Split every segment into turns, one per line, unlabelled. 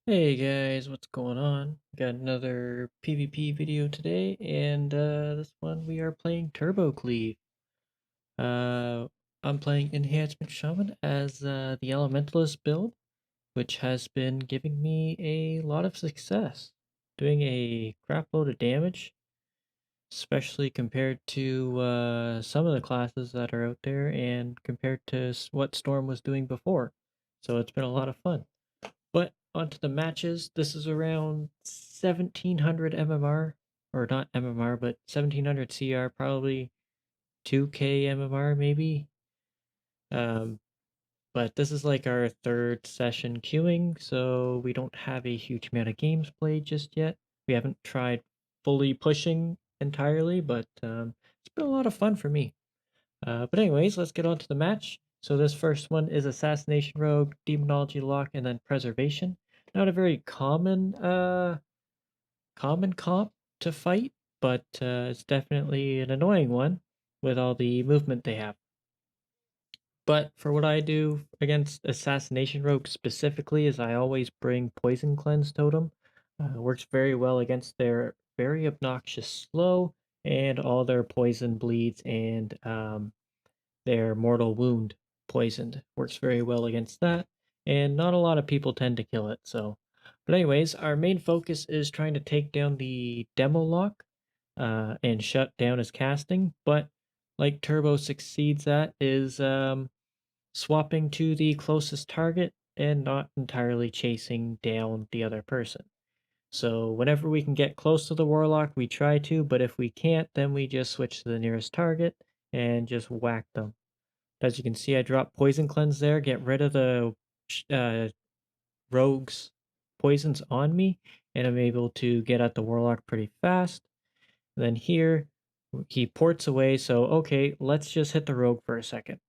Hey guys, what's going on? Got another PvP video today, and this one we are playing Turbo Cleave. Uh, I'm playing Enhancement Shaman as the Elementalist build, which has been giving me a lot of success, doing a crap load of damage, especially compared to some of the classes that are out there, and compared to what Storm was doing before. So it's been a lot of fun. But onto the matches. This is around 1700 MMR, or not MMR, but 1700 CR, probably 2K MMR maybe. Um, but this is like our third session queuing, so we don't have a huge amount of games played just yet. We haven't tried fully pushing entirely, but it's been a lot of fun for me. But anyways, let's get on to the match. So this first one is Assassination Rogue, Demonology Lock, and then Preservation. Not a very common comp to fight, but it's definitely an annoying one with all the movement they have. But for what I do against Assassination Rogue specifically is I always bring Poison Cleanse Totem. Works very well against their very obnoxious slow and all their poison bleeds and their mortal wound poisoned. Works very well against that, and not a lot of people tend to kill it. So, but anyways, our main focus is trying to take down the demo lock and shut down his casting. But like Turbo succeeds at is swapping to the closest target and not entirely chasing down the other person. So whenever we can get close to the warlock, we try to, but if we can't, then we just switch to the nearest target and just whack them. As you can see, I dropped Poison Cleanse there, get rid of the uh, rogue's poisons on me, and I'm able to get at the Warlock pretty fast. And then here, he ports away, so okay, let's just hit the rogue for a second.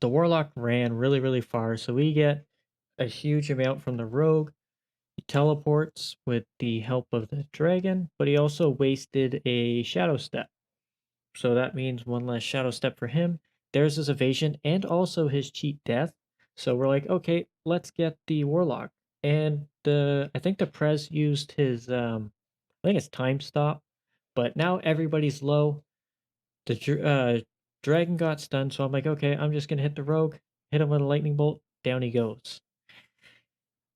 The Warlock ran really, really far, so we get a huge amount from the rogue. He teleports with the help of the dragon, but he also wasted a Shadow Step. So that means one less shadow step for him. There's his evasion and also his cheat death. So we're like, okay, let's get the warlock. And I think the Prez used his I think it's time stop, but now everybody's low. The dragon got stunned, so I'm like, okay, I'm just gonna hit the rogue, hit him with a lightning bolt, down he goes.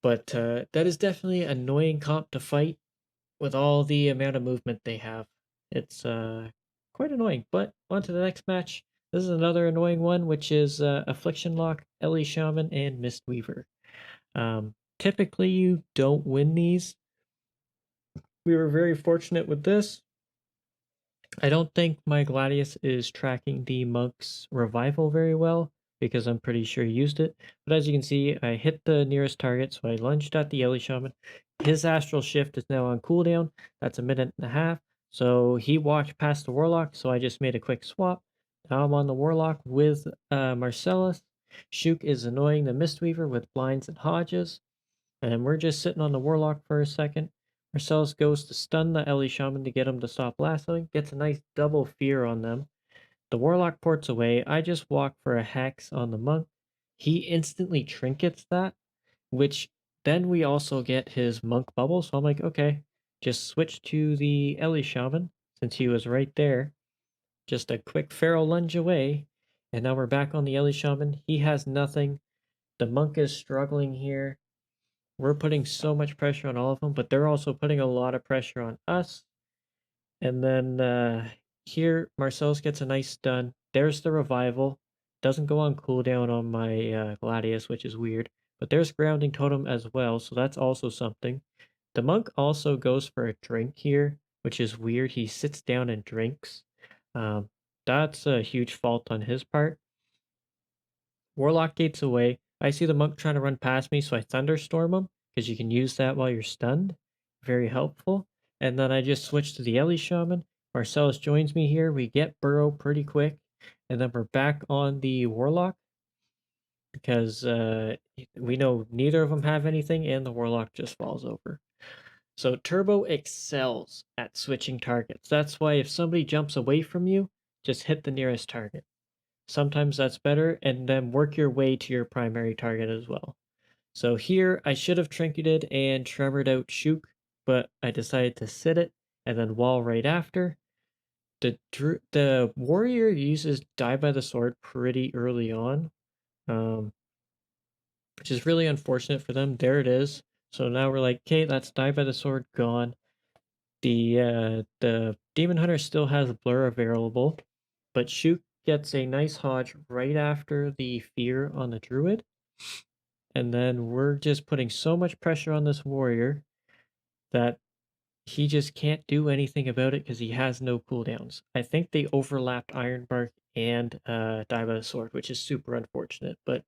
But that is definitely an annoying comp to fight with all the amount of movement they have. It's quite annoying. But on to the next match. This is another annoying one, which is Affliction Lock, Ellie Shaman, and Mistweaver. Typically, you don't win these. We were very fortunate with this. I don't think my Gladius is tracking the Monk's revival very well because I'm pretty sure he used it. But as you can see, I hit the nearest target, so I lunged at the Ellie Shaman. His Astral Shift is now on cooldown. That's a minute and a half. So he walked past the Warlock, so I just made a quick swap. Now I'm on the Warlock with Marcellus. Shook is annoying the Mistweaver with Blinds and Hodges. And we're just sitting on the Warlock for a second. Marcellus goes to stun the Ellie Shaman to get him to stop lassoing. Gets a nice double fear on them. The Warlock ports away. I just walk for a Hex on the Monk. He instantly trinkets that, which then we also get his Monk bubble. So I'm like, okay, just switch to the Ellie Shaman since he was right there. Just a quick Feral lunge away. And now we're back on the Ellie Shaman. He has nothing. The Monk is struggling here. We're putting so much pressure on all of them, but they're also putting a lot of pressure on us. And then here, Marcellus gets a nice stun. There's the revival. Doesn't go on cooldown on my Gladius, which is weird. But there's grounding totem as well, so that's also something. The monk also goes for a drink here, which is weird. He sits down and drinks. Um, that's a huge fault on his part. Warlock gates away. I see the monk trying to run past me, so I thunderstorm him because you can use that while you're stunned. Very helpful. And then I just switch to the Ellie Shaman. Marcellus joins me here. We get Burrow pretty quick. And then we're back on the Warlock because we know neither of them have anything and the Warlock just falls over. So Turbo excels at switching targets. That's why if somebody jumps away from you, just hit the nearest target. Sometimes that's better, and then work your way to your primary target as well. So here I should have trinketed and tremored out Shook, but I decided to sit it and then wall right after. The warrior uses Die by the Sword pretty early on, um, which is really unfortunate for them. There it is. So now we're like, okay, that's Die by the Sword gone. The Demon Hunter still has Blur available, but Shook gets a nice Hodge right after the Fear on the Druid. And then we're just putting so much pressure on this warrior that he just can't do anything about it because he has no cooldowns. I think they overlapped Ironbark and Die by the Sword, which is super unfortunate. But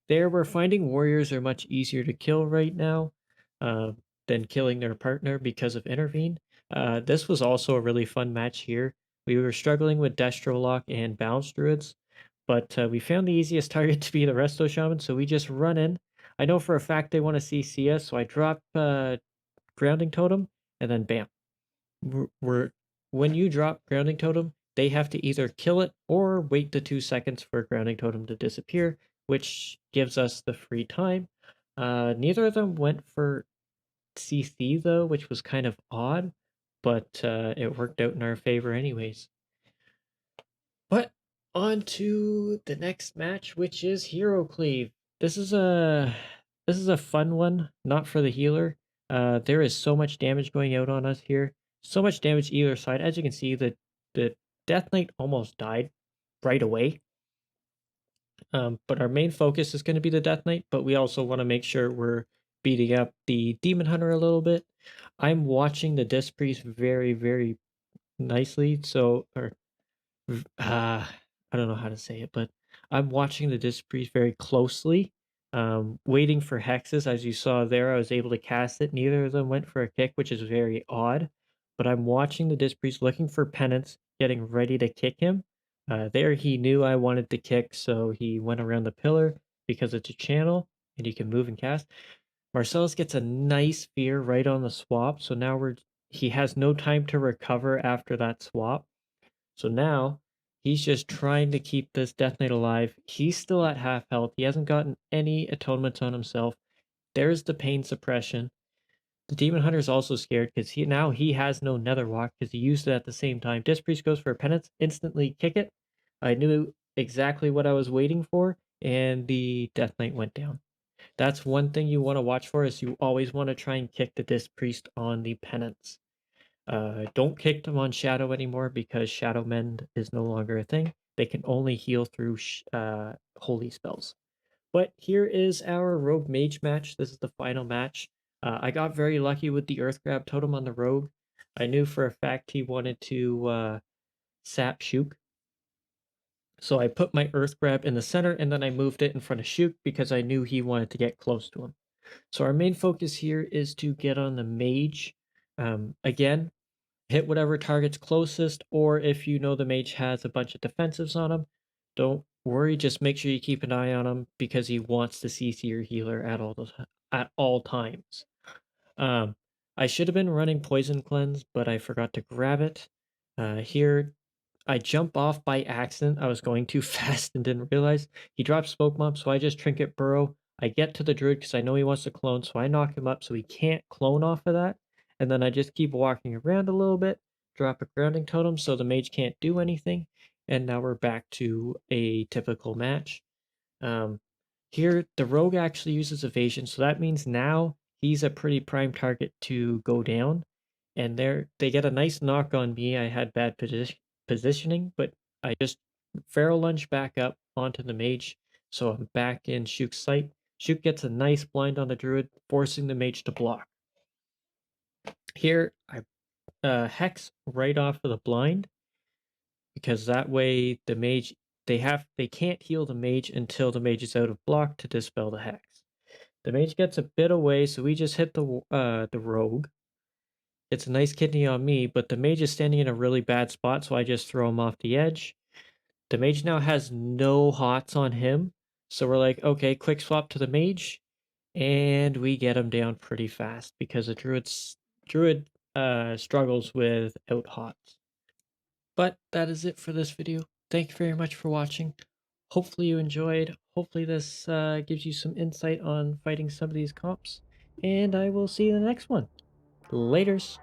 there, we're finding warriors are much easier to kill right now uh, than killing their partner because of Intervene. This was also a really fun match here. We were struggling with Destrolock and Balance Druids, but we found the easiest target to be the Resto Shaman, so we just run in. I know for a fact they want to CC us, so I drop Grounding Totem, and then bam. We're when you drop Grounding Totem, they have to either kill it or wait the 2 seconds for Grounding Totem to disappear, which gives us the free time. Neither of them went for CC though, which was kind of odd, but it worked out in our favor anyways. But on to the next match, which is Hero Cleave. This is a fun one, not for the healer. There is so much damage going out on us here. So much damage either side. As you can see, the Death Knight almost died right away. But our main focus is going to be the Death Knight, but we also want to make sure we're beating up the Demon Hunter a little bit. I'm watching the Disc Priest very, very nicely. So, or I don't know how to say it, but I'm watching the Disc Priest very closely, waiting for hexes. As you saw there, I was able to cast it. Neither of them went for a kick, which is very odd. But I'm watching the Disc Priest looking for penance, getting ready to kick him. There, he knew I wanted to kick, so he went around the pillar because it's a channel and you can move and cast. Marcellus gets a nice fear right on the swap, so now he has no time to recover after that swap. So now he's just trying to keep this Death Knight alive. He's still at half health. He hasn't gotten any atonements on himself. There's the pain suppression. The Demon Hunter is also scared because he has no Netherwalk because he used it at the same time. Disc Priest goes for a penance, instantly kick it. I knew exactly what I was waiting for, and the Death Knight went down. That's one thing you want to watch for is you always want to try and kick the Disc Priest on the penance. Don't kick them on Shadow anymore because Shadow Mend is no longer a thing. They can only heal through holy spells. But here is our Rogue Mage match. This is the final match. I got very lucky with the Earth Grab totem on the Rogue. I knew for a fact he wanted to sap Shook. So I put my Earth Grab in the center and then I moved it in front of Shook because I knew he wanted to get close to him. So our main focus here is to get on the Mage. Again, hit whatever target's closest, or if you know the mage has a bunch of defensives on him, don't worry, just make sure you keep an eye on him because he wants to CC your healer at all times. Um, I should have been running Poison Cleanse, but I forgot to grab it. Here, I jump off by accident. I was going too fast and didn't realize. He dropped Smoke Bomb, so I just Trinket Burrow. I get to the Druid because I know he wants to clone, so I knock him up so he can't clone off of that. And then I just keep walking around a little bit, drop a Grounding Totem so the mage can't do anything. And now we're back to a typical match. Um, Here, the rogue actually uses evasion, so that means now he's a pretty prime target to go down. And they get a nice knock on me. I had bad positioning, but I just Feral Lunge back up onto the mage, so I'm back in Shook's sight. Shook gets a nice blind on the druid, forcing the mage to block. Here, I hex right off of the blind because that way the mage they can't heal the mage until the mage is out of block to dispel the hex. The mage gets a bit away, so we just hit the rogue. It's a nice kidney on me, but the mage is standing in a really bad spot, so I just throw him off the edge. The mage now has no hots on him, so we're like, okay, quick swap to the mage, and we get him down pretty fast because the druid struggles without hots. But that is it for this video. Thank you very much for watching. Hopefully you enjoyed. Hopefully this gives you some insight on fighting some of these comps. And I will see you in the next one. Laters.